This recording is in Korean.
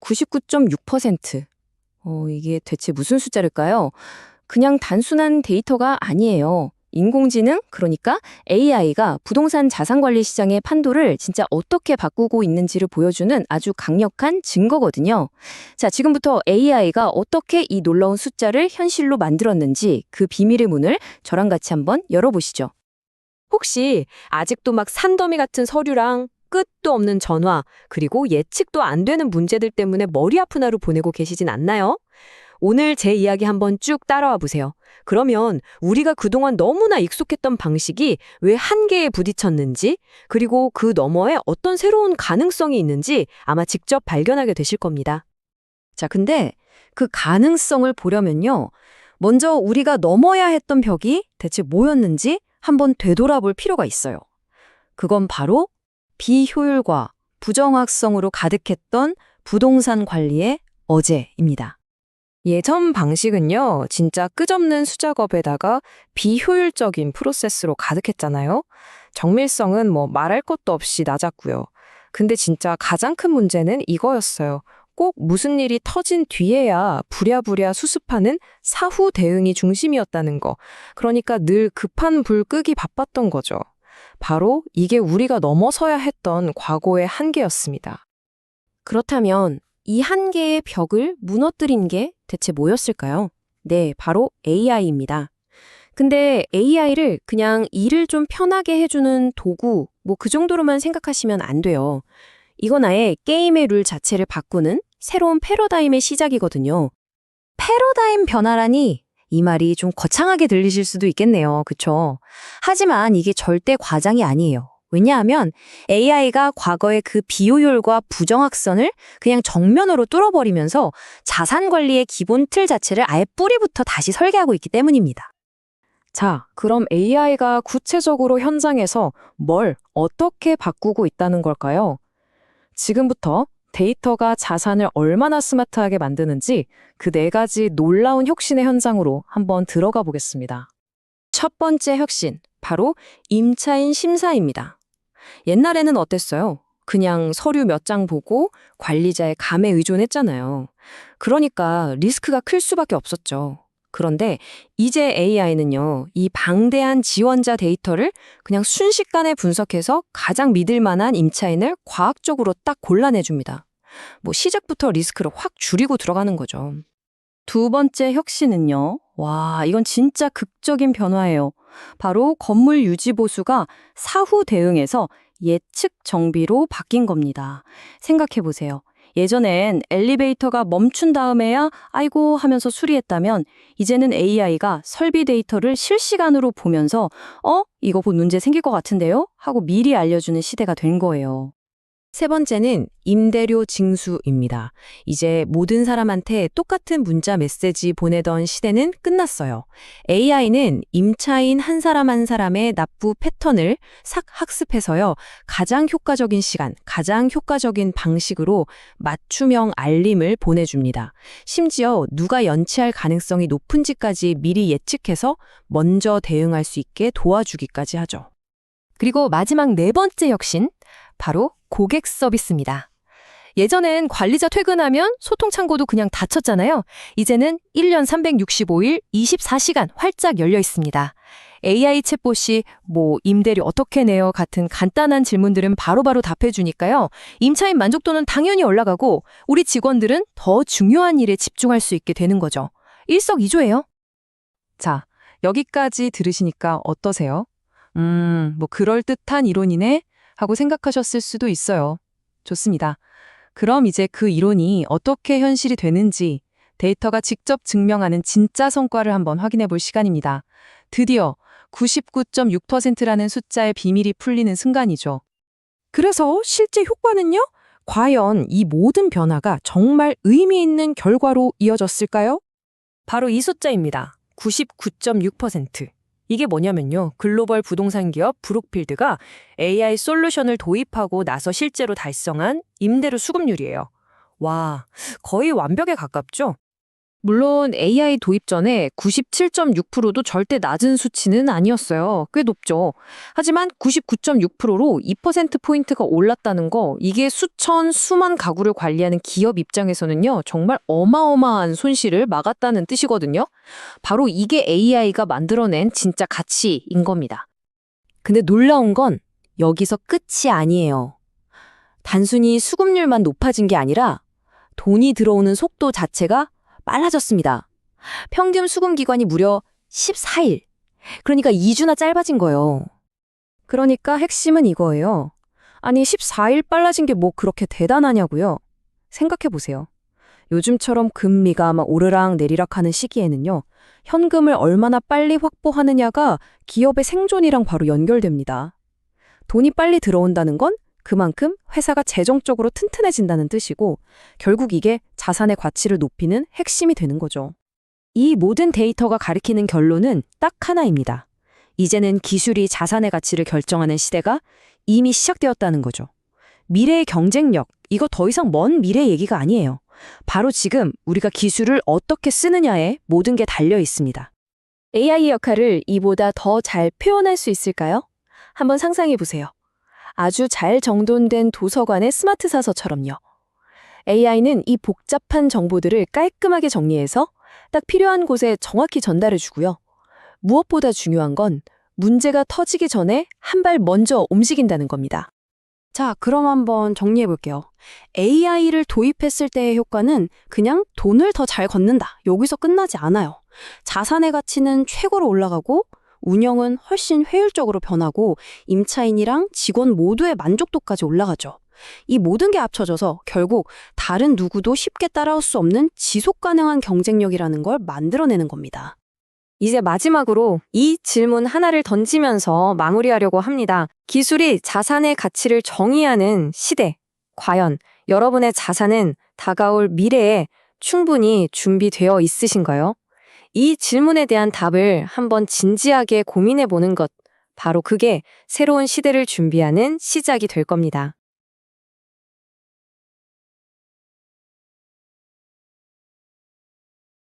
99.6%. 이게 대체 무슨 숫자일까요? 그냥 단순한 데이터가 아니에요. 인공지능, 그러니까 AI가 부동산 자산 관리 시장의 판도를 진짜 어떻게 바꾸고 있는지를 보여주는 아주 강력한 증거거든요. 자, 지금부터 AI가 어떻게 이 놀라운 숫자를 현실로 만들었는지 그 비밀의 문을 저랑 같이 한번 열어보시죠. 혹시 아직도 막 산더미 같은 서류랑 끝도 없는 전화, 그리고 예측도 안 되는 문제들 때문에 머리 아픈 하루 보내고 계시진 않나요? 오늘 제 이야기 한번 쭉 따라와 보세요. 그러면 우리가 그동안 너무나 익숙했던 방식이 왜 한계에 부딪혔는지, 그리고 그 너머에 어떤 새로운 가능성이 있는지 아마 직접 발견하게 되실 겁니다. 자, 근데 그 가능성을 보려면요. 먼저 우리가 넘어야 했던 벽이 대체 뭐였는지 한번 되돌아볼 필요가 있어요. 그건 바로 비효율과 부정확성으로 가득했던 부동산 관리의 어제입니다. 예전 방식은요, 진짜 끝없는 수작업에다가 비효율적인 프로세스로 가득했잖아요. 정밀성은 뭐 말할 것도 없이 낮았고요. 근데 진짜 가장 큰 문제는 이거였어요. 꼭 무슨 일이 터진 뒤에야 부랴부랴 수습하는 사후 대응이 중심이었다는 거. 그러니까 늘 급한 불 끄기 바빴던 거죠. 바로 이게 우리가 넘어서야 했던 과거의 한계였습니다. 그렇다면 이 한계의 벽을 무너뜨린 게 대체 뭐였을까요? 네, 바로 AI입니다. 근데 AI를 그냥 일을 좀 편하게 해주는 도구, 뭐 그 정도로만 생각하시면 안 돼요. 이건 아예 게임의 룰 자체를 바꾸는 새로운 패러다임의 시작이거든요. 패러다임 변화라니 이 말이 좀 거창하게 들리실 수도 있겠네요. 그쵸? 하지만 이게 절대 과장이 아니에요. 왜냐하면 AI가 과거의 그 비효율과 부정확선을 그냥 정면으로 뚫어버리면서 자산 관리의 기본 틀 자체를 아예 뿌리부터 다시 설계하고 있기 때문입니다. 자, 그럼 AI가 구체적으로 현장에서 뭘 어떻게 바꾸고 있다는 걸까요? 지금부터 데이터가 자산을 얼마나 스마트하게 만드는지 그 네 가지 놀라운 혁신의 현장으로 한번 들어가 보겠습니다. 첫 번째 혁신, 바로 임차인 심사입니다. 옛날에는 어땠어요? 그냥 서류 몇 장 보고 관리자의 감에 의존했잖아요. 그러니까 리스크가 클 수밖에 없었죠. 그런데 이제 AI는요, 이 방대한 지원자 데이터를 그냥 순식간에 분석해서 가장 믿을 만한 임차인을 과학적으로 딱 골라내줍니다. 뭐 시작부터 리스크를 확 줄이고 들어가는 거죠. 두 번째 혁신은요. 와, 이건 진짜 극적인 변화예요. 바로 건물 유지 보수가 사후 대응에서 예측 정비로 바뀐 겁니다. 생각해 보세요. 예전엔 엘리베이터가 멈춘 다음에야 아이고 하면서 수리했다면 이제는 AI가 설비 데이터를 실시간으로 보면서 이거 곧 문제 생길 것 같은데요? 하고 미리 알려주는 시대가 된 거예요. 세 번째는 임대료 징수입니다. 이제 모든 사람한테 똑같은 문자 메시지 보내던 시대는 끝났어요. AI는 임차인 한 사람 한 사람의 납부 패턴을 싹 학습해서요. 가장 효과적인 시간, 가장 효과적인 방식으로 맞춤형 알림을 보내줍니다. 심지어 누가 연체할 가능성이 높은지까지 미리 예측해서 먼저 대응할 수 있게 도와주기까지 하죠. 그리고 마지막 네 번째 혁신, 바로 고객 서비스입니다. 예전엔 관리자 퇴근하면 소통 창구도 그냥 닫혔잖아요. 이제는 1년 365일 24시간 활짝 열려 있습니다. AI 챗봇이 임대료 어떻게 내요? 같은 간단한 질문들은 바로바로 답해주니까요. 임차인 만족도는 당연히 올라가고 우리 직원들은 더 중요한 일에 집중할 수 있게 되는 거죠. 일석이조예요. 자, 여기까지 들으시니까 어떠세요? 그럴듯한 이론이네? 하고 생각하셨을 수도 있어요. 좋습니다. 그럼 이제 그 이론이 어떻게 현실이 되는지 데이터가 직접 증명하는 진짜 성과를 한번 확인해 볼 시간입니다. 드디어 99.6%라는 숫자의 비밀이 풀리는 순간이죠. 그래서 실제 효과는요? 과연 이 모든 변화가 정말 의미 있는 결과로 이어졌을까요? 바로 이 숫자입니다. 99.6%. 이게 뭐냐면요. 글로벌 부동산 기업 브룩필드가 AI 솔루션을 도입하고 나서 실제로 달성한 임대료 수급률이에요. 와, 거의 완벽에 가깝죠? 물론 AI 도입 전에 97.6%도 절대 낮은 수치는 아니었어요. 꽤 높죠. 하지만 99.6%로 2%포인트가 올랐다는 거, 이게 수천, 수만 가구를 관리하는 기업 입장에서는요, 정말 어마어마한 손실을 막았다는 뜻이거든요. 바로 이게 AI가 만들어낸 진짜 가치인 겁니다. 근데 놀라운 건 여기서 끝이 아니에요. 단순히 수급률만 높아진 게 아니라 돈이 들어오는 속도 자체가 빨라졌습니다. 평균 수금 기간이 무려 14일. 그러니까 2주나 짧아진 거예요. 그러니까 핵심은 이거예요. 아니, 14일 빨라진 게 뭐 그렇게 대단하냐고요? 생각해 보세요. 요즘처럼 금리가 막 오르락 내리락 하는 시기에는요, 현금을 얼마나 빨리 확보하느냐가 기업의 생존이랑 바로 연결됩니다. 돈이 빨리 들어온다는 건 그만큼 회사가 재정적으로 튼튼해진다는 뜻이고, 결국 이게 자산의 가치를 높이는 핵심이 되는 거죠. 이 모든 데이터가 가리키는 결론은 딱 하나입니다. 이제는 기술이 자산의 가치를 결정하는 시대가 이미 시작되었다는 거죠. 미래의 경쟁력, 이거 더 이상 먼 미래 얘기가 아니에요. 바로 지금 우리가 기술을 어떻게 쓰느냐에 모든 게 달려 있습니다. AI의 역할을 이보다 더 잘 표현할 수 있을까요? 한번 상상해 보세요. 아주 잘 정돈된 도서관의 스마트 사서처럼요. AI는 이 복잡한 정보들을 깔끔하게 정리해서 딱 필요한 곳에 정확히 전달해 주고요. 무엇보다 중요한 건 문제가 터지기 전에 한 발 먼저 움직인다는 겁니다. 자, 그럼 한번 정리해 볼게요. AI를 도입했을 때의 효과는 그냥 돈을 더 잘 걷는다. 여기서 끝나지 않아요. 자산의 가치는 최고로 올라가고 운영은 훨씬 효율적으로 변하고 임차인이랑 직원 모두의 만족도까지 올라가죠. 이 모든 게 합쳐져서 결국 다른 누구도 쉽게 따라올 수 없는 지속 가능한 경쟁력이라는 걸 만들어내는 겁니다. 이제 마지막으로 이 질문 하나를 던지면서 마무리하려고 합니다. 기술이 자산의 가치를 정의하는 시대. 과연 여러분의 자산은 다가올 미래에 충분히 준비되어 있으신가요? 이 질문에 대한 답을 한번 진지하게 고민해 보는 것, 바로 그게 새로운 시대를 준비하는 시작이 될 겁니다.